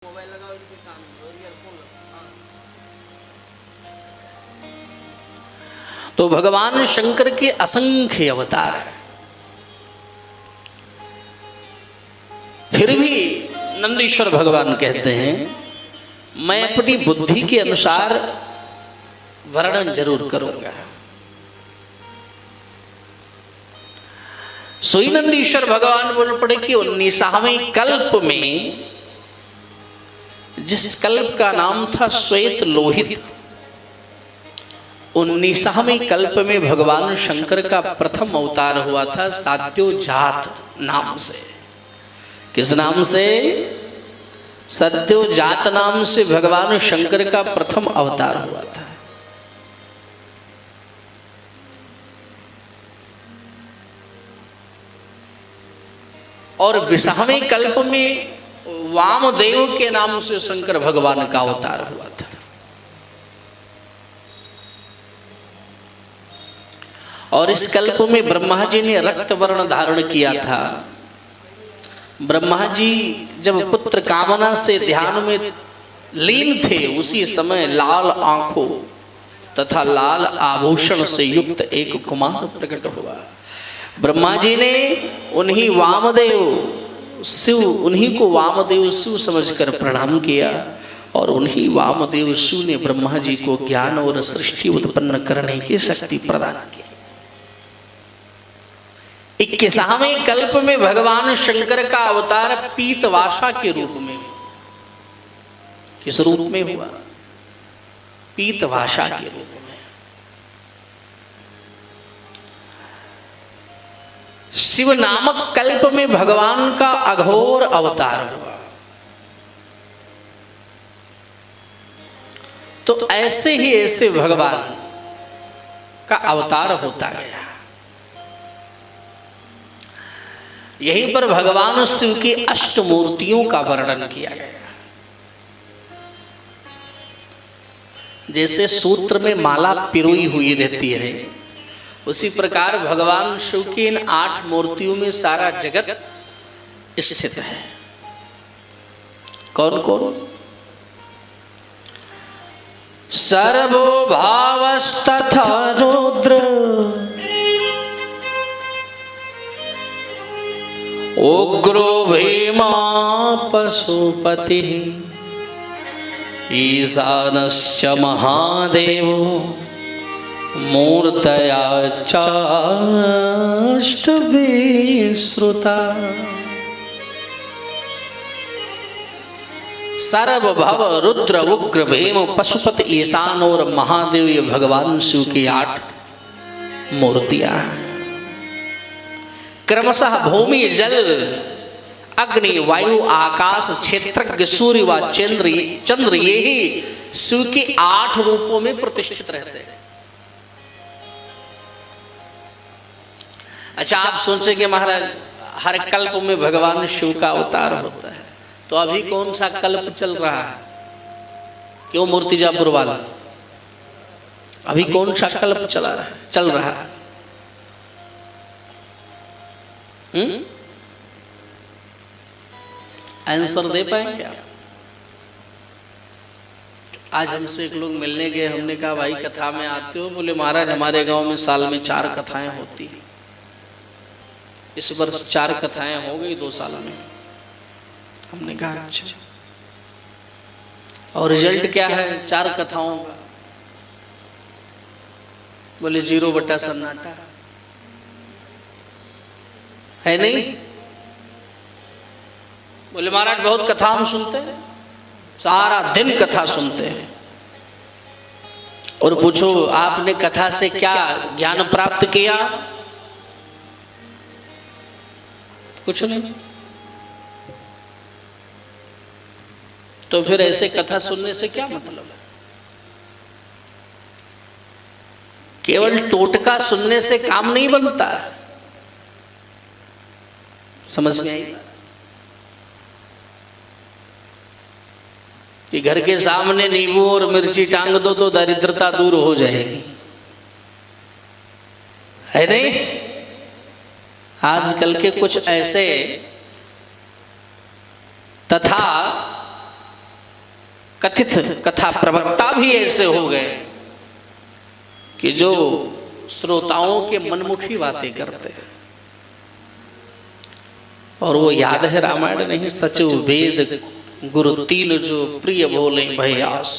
Mobile लगाओ इनके कान में और ईयरफोन लगाओ। तो भगवान शंकर के असंख्य अवतार हैं। फिर भी नंदीश्वर भगवान कहते हैं मैं अपनी बुद्धि के अनुसार वर्णन जरूर करूंगा। सोई नंदीश्वर भगवान बोल पड़े कि 19वें कल्प में, जिस कल्प का नाम था श्वेत लोहित, 19वें कल्प में भगवान शंकर का प्रथम अवतार हुआ था सद्योजात नाम से। किस नाम से? सद्योजात नाम से भगवान शंकर का प्रथम अवतार हुआ था। और 20वें कल्प में वामदेव के नाम से शंकर भगवान का अवतार हुआ था। और इस कल्प में ब्रह्मा जी ने रक्त वर्ण धारण किया था। ब्रह्मा जी जब पुत्र कामना से ध्यान में लीन थे, उसी समय लाल आंखों तथा लाल आभूषण से युक्त एक कुमार प्रकट हुआ। ब्रह्मा जी ने उन्हीं को वामदेव शिव समझकर प्रणाम किया और उन्हीं वामदेव शिव ने ब्रह्मा जी को ज्ञान और सृष्टि उत्पन्न करने की शक्ति प्रदान की। 21वें कल्प में भगवान शंकर का अवतार पीतवासा के रूप में, किस रूप में हुआ? पीतवासा के रूप में। शिव नामक कल्प में भगवान का अघोर अवतार हुआ। तो ऐसे ही ऐसे भगवान का अवतार होता गया। यहीं पर भगवान शिव की अष्टमूर्तियों का वर्णन किया गया। जैसे सूत्र में माला पिरोई हुई रहती है, उसी प्रकार भगवान शिव की इन 8 मूर्तियों में सारा जगत स्थित है। कौन कौन? सर्वो भावस्तथा रुद्र, उग्रो भीमा पशुपति, ईशानश्च महादेवो, मूर्तया चाष्टविश्रुता। सर्वभव रुद्र उग्र भीम पशुपति ईशान और महादेव, ये भगवान शिव की 8 मूर्तियां हैं। क्रमशः भूमि जल अग्नि वायु आकाश क्षेत्रज्ञ सूर्य व चंद्र ये ही शिव के 8 रूपों में प्रतिष्ठित रहते हैं। अच्छा, आप सोचेंगे महाराज हर कल्प में भगवान शिव का अवतार होता है, तो अभी कौन सा कल्प चल रहा है? क्यों मूर्तिजापुर वाला? अभी कौन सा कल्प चल रहा है? आंसर दे पाएंगे आप? आज हमसे एक लोग मिलने गए, हमने कहा भाई कथा में आते हो? बोले महाराज हमारे गांव में साल में 4 कथाएं होती हैं। इस वर्ष 4 कथाएं हो गई 2 साल में। हमने कहा अच्छा, और रिजल्ट क्या है 4 कथाओं का? बोले 0 बटा सन्नाटा है नहीं। बोले महाराज बहुत कथा हम सुनते हैं, सारा दिन कथा सुनते हैं, और पूछो आपने कथा से क्या ज्ञान प्राप्त किया? कुछ नहीं। तो फिर ऐसे कथा सुनने से क्या मतलब है? केवल टोटका सुनने से काम नहीं बनता। समझ में आई? कि घर के सामने नींबू और मिर्ची टांग दो तो दरिद्रता दूर हो जाएगी, है नहीं? आजकल के कुछ ऐसे तथा कथित कथा प्रवक्ता भी ऐसे हो गए कि जो श्रोताओं के मनमुखी बातें करते हैं। और वो याद है रामायण नहीं, सचिव वेद गुरु तीन जो प्रिय बोले भयास।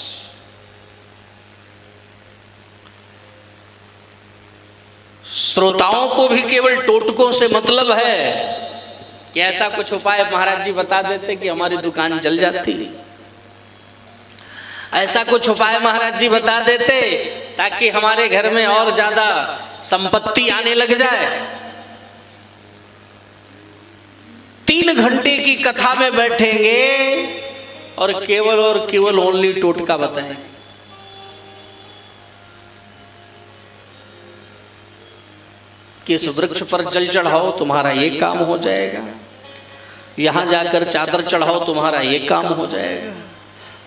श्रोताओं को भी केवल टोटकों से मतलब है कि ऐसा कुछ उपाय महाराज जी बता देते कि हमारी दुकान जल जाती, ऐसा कुछ उपाय महाराज जी बता देते ताकि हमारे घर में और ज्यादा संपत्ति आने लग जाए। 3 घंटे की कथा में बैठेंगे और केवल ओनली टोटका बताएं। कि इस वृक्ष पर जल चढ़ाओ तुम्हारा ये काम हो जाएगा, यहां जाकर चादर चढ़ाओ तुम्हारा ये काम हो जाएगा,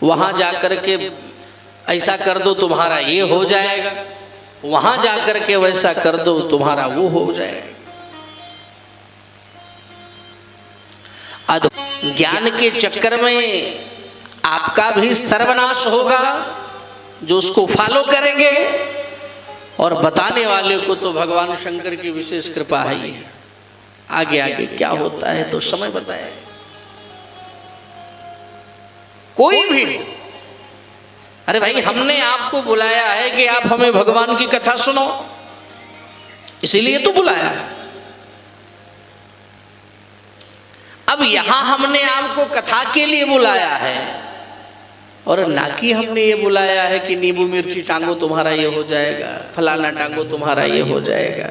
वहां जाकर के ऐसा कर दो तुम्हारा ये हो जाएगा, वहां जाकर के वैसा कर दो तुम्हारा वो हो जाएगा। ज्ञान के चक्कर में आपका भी सर्वनाश होगा जो उसको फॉलो करेंगे, और बताने वाले को तो भगवान शंकर की विशेष कृपा है। आगे आगे क्या होता है तो समय बताए। कोई भी, अरे भाई हमने आपको बुलाया है कि आप हमें भगवान की कथा सुनो, इसीलिए तो बुलाया है। अब यहां हमने आपको कथा के लिए बुलाया है और ना कि हमने ये बुलाया है कि नींबू मिर्ची टांगो तुम्हारा ये हो जाएगा, फलाना टांगो तुम्हारा ये हो जाएगा,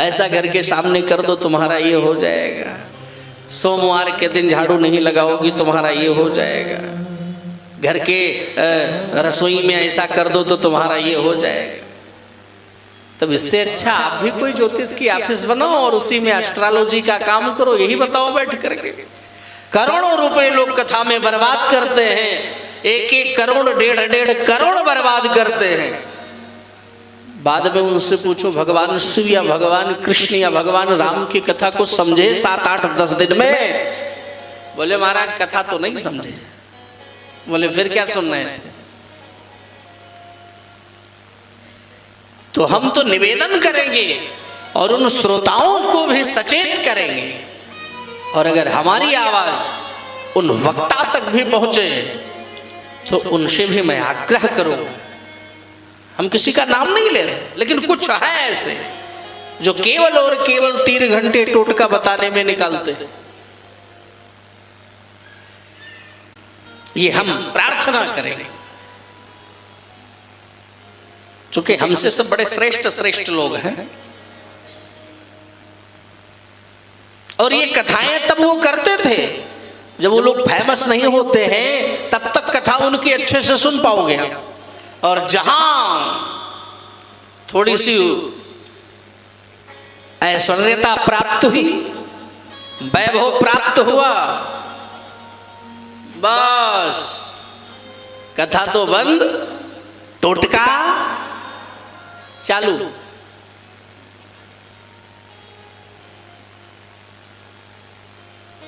ऐसा घर के सामने कर दो तुम्हारा ये हो जाएगा, सोमवार के दिन झाड़ू नहीं लगाओगी तुम्हारा ये हो जाएगा, घर के रसोई में ऐसा कर दो तो तुम्हारा ये हो जाएगा। तब इससे अच्छा आप भी कोई ज्योतिष की ऑफिस बनाओ और उसी में एस्ट्रोलॉजी का काम करो, यही बताओ बैठ करके। करोड़ों रुपए लोग कथा में बर्बाद करते हैं, 1-1 करोड़ 1.5 करोड़ बर्बाद करते हैं। बाद में उनसे पूछो भगवान शिव या भगवान कृष्ण या भगवान राम की कथा को समझे 7, 8, 10 दिन में? बोले महाराज कथा तो नहीं समझे। बोले फिर क्या सुन रहे थे? तो हम तो निवेदन करेंगे और उन श्रोताओं को भी सचेत करेंगे, और अगर हमारी आवाज उन वक्ता तक भी पहुंचे तो उनसे भी मैं आग्रह करूंगा। हम किसी का नाम नहीं ले रहे, लेकिन कुछ है ऐसे जो केवल और केवल 3 घंटे टोटका बताने में निकालते हैं। ये हम प्रार्थना करेंगे, क्योंकि हमसे सब बड़े श्रेष्ठ लोग हैं। और ये कथाएं तब वो करते थे जब वो लोग फेमस नहीं होते हैं, तब तक कथा उनकी अच्छे से सुन पाओगे। और जहां थोड़ी सी ऐश्वर्यता प्राप्त हुई, वैभव प्राप्त हुआ, बस कथा तो बंद, टोटका चालू।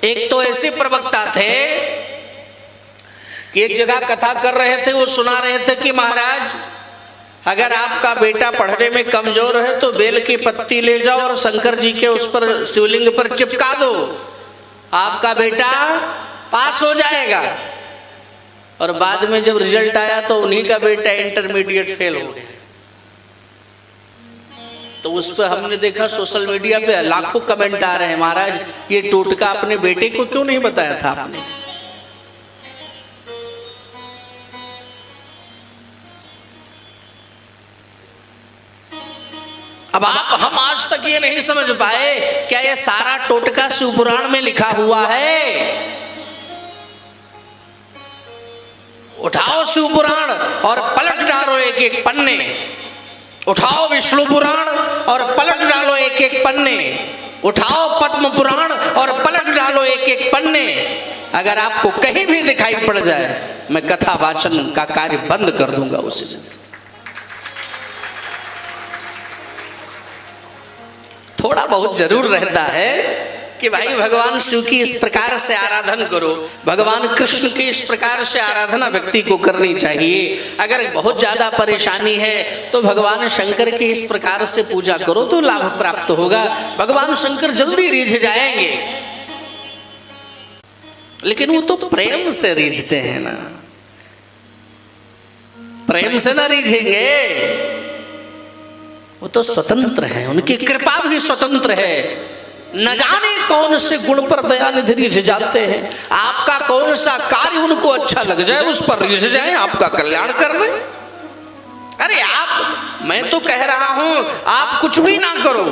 एक तो ऐसे प्रवक्ता थे कि एक जगह कथा कर रहे थे, वो सुना रहे थे कि महाराज अगर आपका बेटा पढ़ने में कमजोर है तो बेल की पत्ती ले जाओ और शंकर जी के उस पर शिवलिंग पर चिपका दो, आपका बेटा पास हो जाएगा। और बाद में जब रिजल्ट आया तो उन्हीं का बेटा इंटरमीडिएट फेल हो गया। तो उस पर हमने देखा सोशल मीडिया पे लाखों कमेंट आ रहे हैं, महाराज ये टोटका अपने बेटे को क्यों नहीं बताया था आपने? अब हम आज तक ये नहीं समझ पाए क्या ये सारा टोटका शिव पुराण में लिखा हुआ है? उठाओ शिव पुराण और पलट डालो 1-1 पन्ने, उठाओ विष्णु पुराण और पलट डालो 1-1 पन्ने, उठाओ पद्म पुराण और पलट डालो 1-1 पन्ने। अगर आपको कहीं भी दिखाई पड़ जाए, मैं कथा वाचन का कार्य बंद कर दूंगा उसी दिन। थोड़ा बहुत जरूर रहता है कि भाई भगवान शिव की इस प्रकार से आराधना करो, भगवान कृष्ण की इस प्रकार से आराधना व्यक्ति को करनी चाहिए। अगर बहुत ज्यादा परेशानी है तो भगवान शंकर की इस प्रकार से पूजा करो तो लाभ प्राप्त होगा, भगवान शंकर जल्दी रिझ जाएंगे। लेकिन वो तो प्रेम से रिझते हैं ना, प्रेम से ना रिझेंगे, वो तो स्वतंत्र है, उनकी कृपा भी स्वतंत्र है। न जाने कौन से गुण पर दयानिधि रिझ जाते हैं। आपका कौन सा कार्य उनको अच्छा लग जाए उस पर रिझ जाए, आपका कल्याण कर दे। अरे आप, मैं तो कह रहा हूं आप कुछ भी ना करो,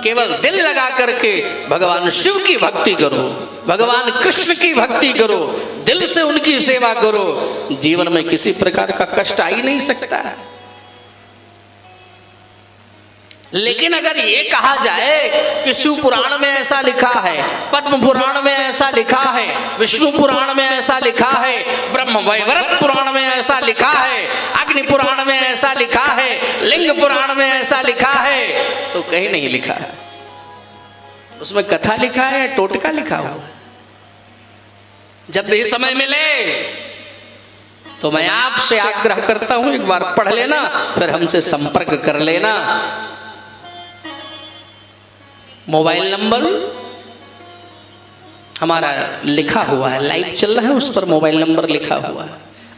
केवल दिल लगा करके भगवान शिव की भक्ति करो, भगवान कृष्ण की भक्ति करो, दिल से उनकी सेवा करो, जीवन में किसी प्रकार का कष्ट आ ही नहीं सकता है। लेकिन अगर ये कहा जाए कि शिव पुराण में ऐसा लिखा है, पद्म पुराण में ऐसा लिखा है, विष्णु पुराण में ऐसा लिखा है, ब्रह्म वैवर्त पुराण में ऐसा लिखा है, अग्नि पुराण में ऐसा लिखा है, लिंग पुराण में ऐसा लिखा है, तो कहीं नहीं लिखा है। उसमें कथा लिखा है, टोटका लिखा हुआ। जब भी समय मिले तो मैं आपसे आग्रह करता हूं, एक बार पढ़ लेना, फिर हमसे संपर्क कर लेना। मोबाइल नंबर हमारा लिखा हुआ है, लाइव चल रहा है, उस पर मोबाइल नंबर लिखा हुआ है।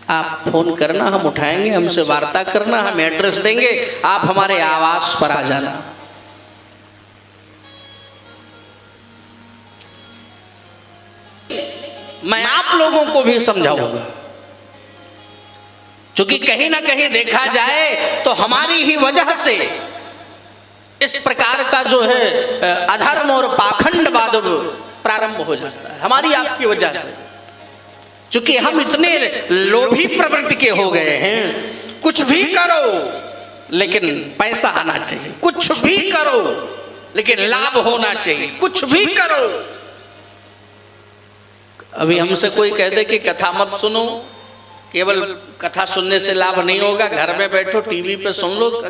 आप फोन करना, हम उठाएंगे, हमसे वार्ता करना, हम एड्रेस देंगे, आप हमारे आवास पर आ जाना। मैं आप लोगों को भी समझाऊंगा, क्योंकि कहीं ना कहीं देखा जाए तो हमारी ही वजह से इस प्रकार का जो है अधर्म और पाखंडवाद प्रारंभ हो जाता है, हमारी आपकी वजह से। क्योंकि हम इतने लोभी प्रवृत्ति के हो गए हैं, कुछ भी करो लेकिन पैसा आना चाहिए, कुछ भी करो लेकिन लाभ होना चाहिए, कुछ भी करो। अभी हमसे कोई कह दे कि कथा मत सुनो, केवल कथा सुनने से लाभ नहीं होगा, घर में बैठो टीवी पे सुन लो,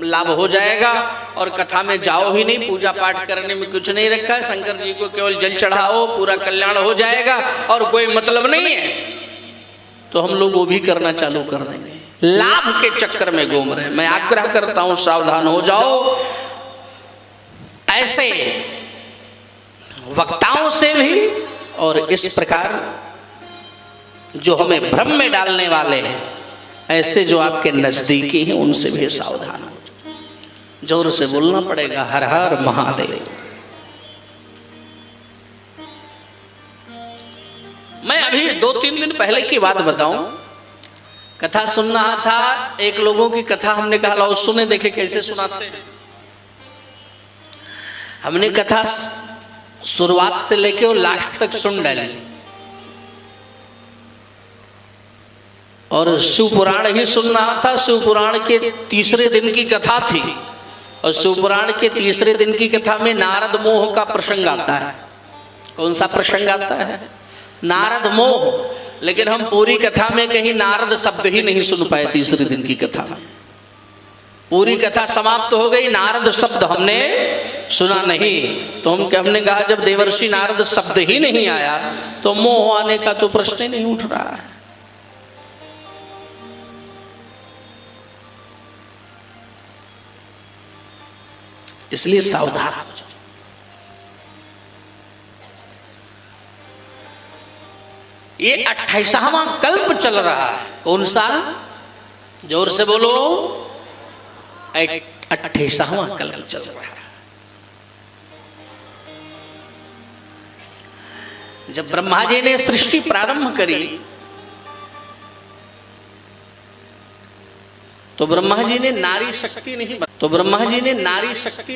लाभ हो जाएगा, और कथा में जाओ ही नहीं, पूजा पाठ करने में कुछ नहीं रखा है, शंकर जी को केवल जल चढ़ाओ, पूरा कल्याण हो जाएगा और कोई मतलब नहीं है, तो हम लोग वो भी करना चालू कर देंगे, लाभ के चक्कर में घूम रहे हैं। मैं आग्रह करता हूं सावधान हो जाओ, ऐसे वक्ताओं से भी और इस प्रकार जो हमें भ्रम में डालने वाले हैं, ऐसे जो आपके नजदीकी हैं, उनसे भी सावधान हो। जोर से बोलना पड़ेगा, हर हर महादेव। मैं अभी 2-3 दिन पहले की बात बताऊं, कथा सुन रहा था, एक लोगों की कथा हमने कहा लो सुने, देखे कैसे सुनाते हैं। हमने कथा शुरुआत से लेके और लास्ट तक सुन डाली, और शिव पुराण ही सुन रहा था। शिव पुराण के तीसरे दिन की कथा थी, और शिव पुराण के तीसरे दिन की कथा में नारद मोह का प्रसंग आता है। कौन सा प्रसंग आता है? नारद मोह। लेकिन हम पूरी कथा में कहीं नारद शब्द ही नहीं सुन पाए। तीसरे दिन की कथा में पूरी कथा समाप्त हो गई, नारद शब्द हमने सुना नहीं। तो हमने कहा जब देवर्षि नारद शब्द ही नहीं आया तो मोह आने का तो प्रश्न ही नहीं उठ रहा है। इसलिए सावधान हो जाओ। ये 28वां कल्प चल रहा है। कौन सा? जोर से बोलो। 28वां कल्प चल रहा है। जब ब्रह्मा जी ने सृष्टि प्रारंभ करी तो ब्रह्मा जी ने नारी शक्ति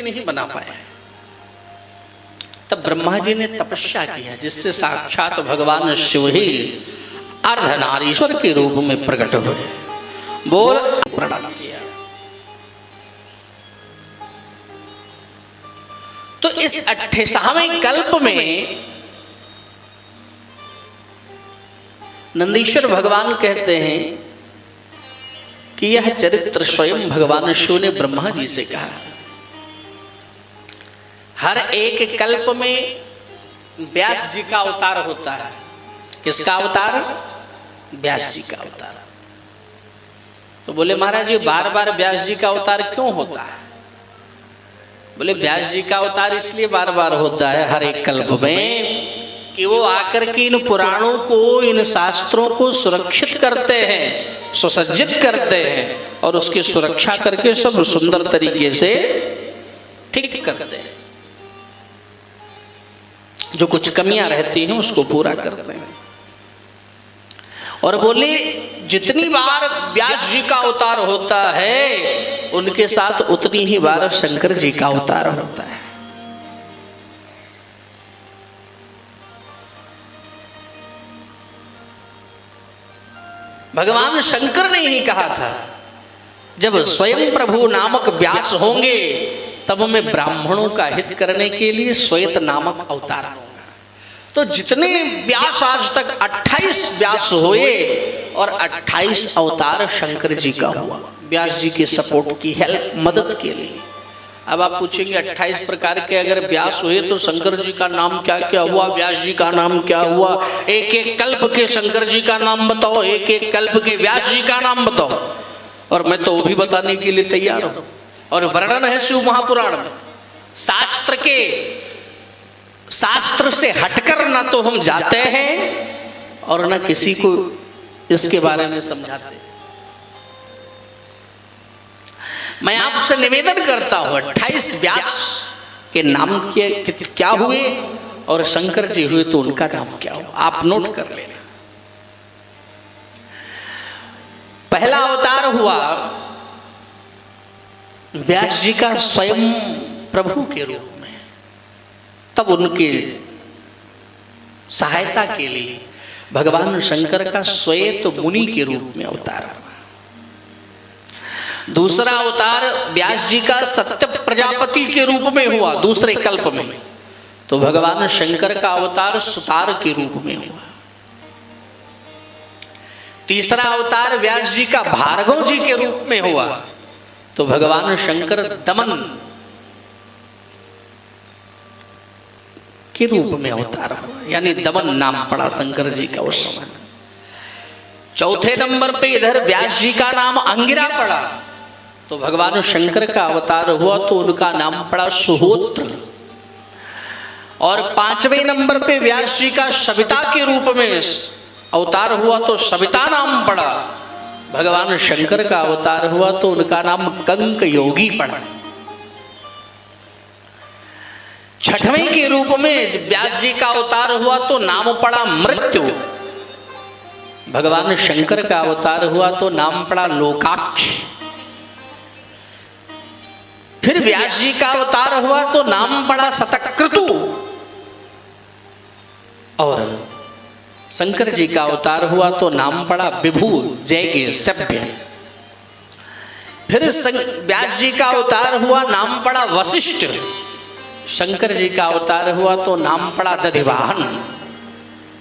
नहीं बना पाया। तब ब्रह्मा जी ने तपस्या किया, जिससे साक्षात भगवान शिव ही अर्धनारीश्वर के रूप में प्रकट हुए। बोल प्रणाम किया। तो इस 28वें कल्प में नंदीश्वर भगवान कहते हैं कि यह चरित्र स्वयं भगवान शिव ने ब्रह्मा जी से कहा था। हर एक कल्प में व्यास जी का अवतार होता है। किसका अवतार? व्यास जी का अवतार। तो बोले महाराज जी बार बार व्यास जी का अवतार क्यों होता है? बोले व्यास जी का अवतार इसलिए बार बार होता है हर एक कल्प में कि वो आकर के इन पुराणों को, इन शास्त्रों को सुरक्षित करते हैं, सुसज्जित करते हैं और उसकी सुरक्षा करके सब सुंदर तरीके से ठीक करते हैं। जो कुछ कमियां रहती हैं उसको पूरा करते हैं। और बोले जितनी बार व्यास जी का अवतार होता है उनके साथ उतनी ही बार शंकर जी का अवतार होता है। भगवान शंकर ने ही कहा था जब स्वयं प्रभु नामक व्यास होंगे तब मैं ब्राह्मणों का हित करने के लिए श्वेत नामक अवतार होगा। तो जितने व्यास आज तक 28 व्यास हुए और 28 अवतार शंकर जी का हुआ, व्यास जी के सपोर्ट की हेल्प, मदद के लिए। अब आप पूछेंगे 28 प्रकार के अगर व्यास हुए तो शंकर जी का नाम क्या क्या हुआ, व्यास जी का नाम क्या हुआ? एक एक कल्प के शंकर जी का नाम बताओ, एक एक कल्प के व्यास जी का नाम बताओ। और मैं तो वो भी बताने के लिए तैयार हूं। और वर्णन है शिव महापुराण में। शास्त्र से हटकर ना तो हम जाते हैं और ना किसी को इसके बारे में समझाते। मैं आपसे निवेदन करता हूं 28 व्यास के नाम क्या हुए और शंकर जी हुए तो उनका नाम क्या हुआ, आप नोट कर लेना। पहला अवतार हुआ व्यास जी का स्वयं प्रभु के रूप में। तब उनके सहायता के लिए भगवान शंकर का श्वेत मुनि के रूप में अवतार हुआ। दूसरा अवतार व्यास जी का सत्य प्रजापति के रूप में हुआ दूसरे कल्प में। तो भगवान शंकर का अवतार सुतार के रूप में हुआ। तीसरा अवतार व्यास जी का भार्गव जी के रूप में हुआ। तो भगवान शंकर दमन के रूप में अवतार हुआ, यानी दमन नाम पड़ा शंकर जी का उस समय। चौथे नंबर पे इधर व्यास जी का नाम अंगिरा पड़ा। तो भगवान शंकर का अवतार हुआ तो उनका नाम पड़ा सुहोत्र। और पांचवें नंबर पे व्यास जी का सविता के रूप में अवतार हुआ तो सविता नाम पड़ा। भगवान शंकर का अवतार हुआ तो उनका नाम कंक योगी पड़ा। छठवें के रूप में व्यास जी का अवतार हुआ तो नाम पड़ा मृत्यु। भगवान शंकर का अवतार हुआ तो नाम पड़ा लोकाक्ष। फिर व्यास जी का अवतार हुआ तो नाम पड़ा शतक्रतु। और शंकर जी का अवतार हुआ तो नाम पड़ा विभु जैगे सभ्य। फिर व्यास जी का अवतार हुआ नाम पड़ा वशिष्ठ। शंकर जी का अवतार हुआ तो नाम पड़ा दधिवाहन।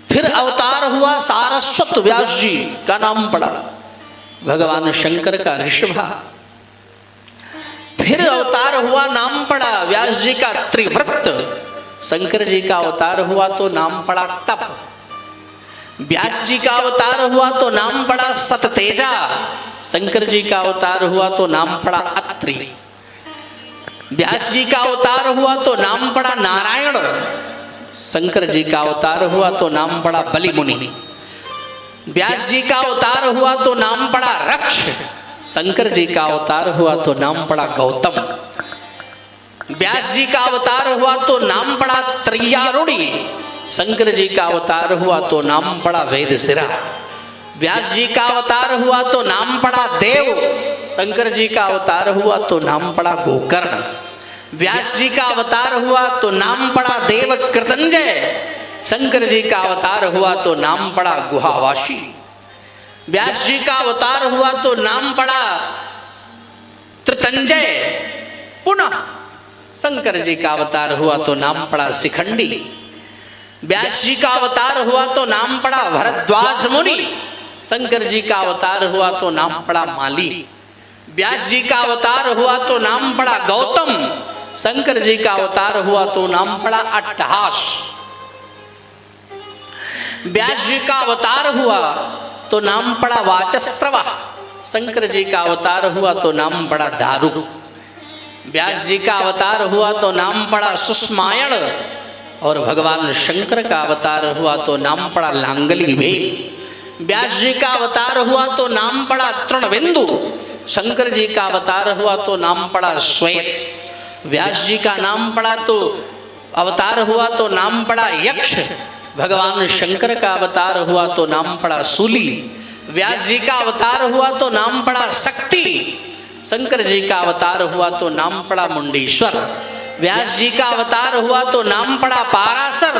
फिर अवतार हुआ सारस्वत, व्यास जी का नाम पड़ा भगवान शंकर का ऋषभा। फिर अवतार हुआ नाम पड़ा व्यास जी का त्रिव्रत। शंकर जी का अवतार हुआ तो नाम पड़ा तप। व्यास जी का अवतार हुआ तो नाम पड़ा सततेजा। शंकर जी का अवतार हुआ तो नाम पड़ा अत्रि। व्यास जी का अवतार हुआ तो नाम पड़ा नारायण। शंकर जी का अवतार हुआ तो नाम पड़ा बलि मुनि। व्यास जी का अवतार हुआ तो नाम पड़ा रक्ष। शंकर जी का अवतार हुआ तो नाम पड़ा गौतम। व्यास जी का अवतार हुआ तो नाम पड़ा त्रयारुणी। शंकर जी का अवतार हुआ तो नाम पड़ा वेदशिरा। व्यास जी का अवतार हुआ तो नाम पड़ा देव। शंकर जी का अवतार हुआ तो नाम पड़ा गोकर्ण। व्यास जी का अवतार हुआ तो नाम पड़ा देव कृतंजय। शंकर जी का अवतार हुआ तो नाम पड़ा गुहावासी। व्यास जी का अवतार हुआ तो नाम पड़ा त्रितंजय। पुनः शंकर जी का अवतार हुआ तो नाम पड़ा शिखंडी। व्यास जी का अवतार हुआ तो नाम पड़ा भरद्वाज मुनि। शंकर जी का अवतार हुआ तो नाम पड़ा माली। व्यास जी का अवतार हुआ तो नाम पड़ा गौतम। शंकर जी का अवतार हुआ तो नाम पड़ा अट्टहास। व्यास जी का अवतार हुआ तो नाम पड़ा वाचस्त्रवा। शंकर जी का अवतार हुआ तो नाम पड़ा दारू। व्यास जी का अवतार हुआ तो नाम पड़ा सुष्मायण। और भगवान शंकर का अवतार हुआ तो नाम पड़ा लांगली भेद। व्यास जी का अवतार हुआ तो नाम पड़ा तृणबिंदु। शंकर जी का अवतार हुआ तो नाम पड़ा श्वेत। व्यास जी का नाम पड़ा तो अवतार हुआ तो नाम पड़ा यक्ष। भगवान शंकर का अवतार हुआ तो नाम पड़ा सूली। व्यास जी का अवतार हुआ तो नाम पड़ा शक्ति। शंकर जी का अवतार हुआ तो नाम पड़ा मुंडेश्वर। व्यास जी का अवतार हुआ तो नाम पड़ा पाराशर।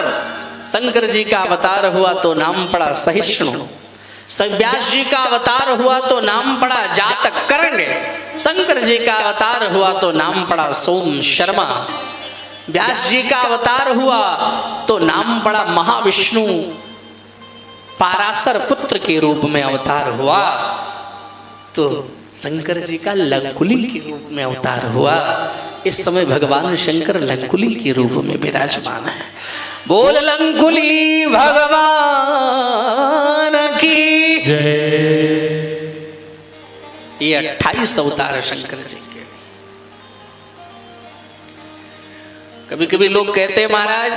शंकर जी का अवतार हुआ तो नाम पड़ा सहिष्णु। व्यास जी का अवतार हुआ तो नाम पड़ा जातकर्ण। शंकर जी का अवतार हुआ तो नाम पड़ा सोम शर्मा। व्यास जी का अवतार हुआ तो नाम पड़ा महाविष्णु। पाराशर पुत्र के रूप में अवतार हुआ तो शंकर जी का लंकुली के रूप में अवतार हुआ। इस समय भगवान शंकर लंकुली के रूप में विराजमान है। बोल लंकुली भगवान की जय। ये 28 अवतार शंकर जी के। कभी कभी लोग कहते हैं महाराज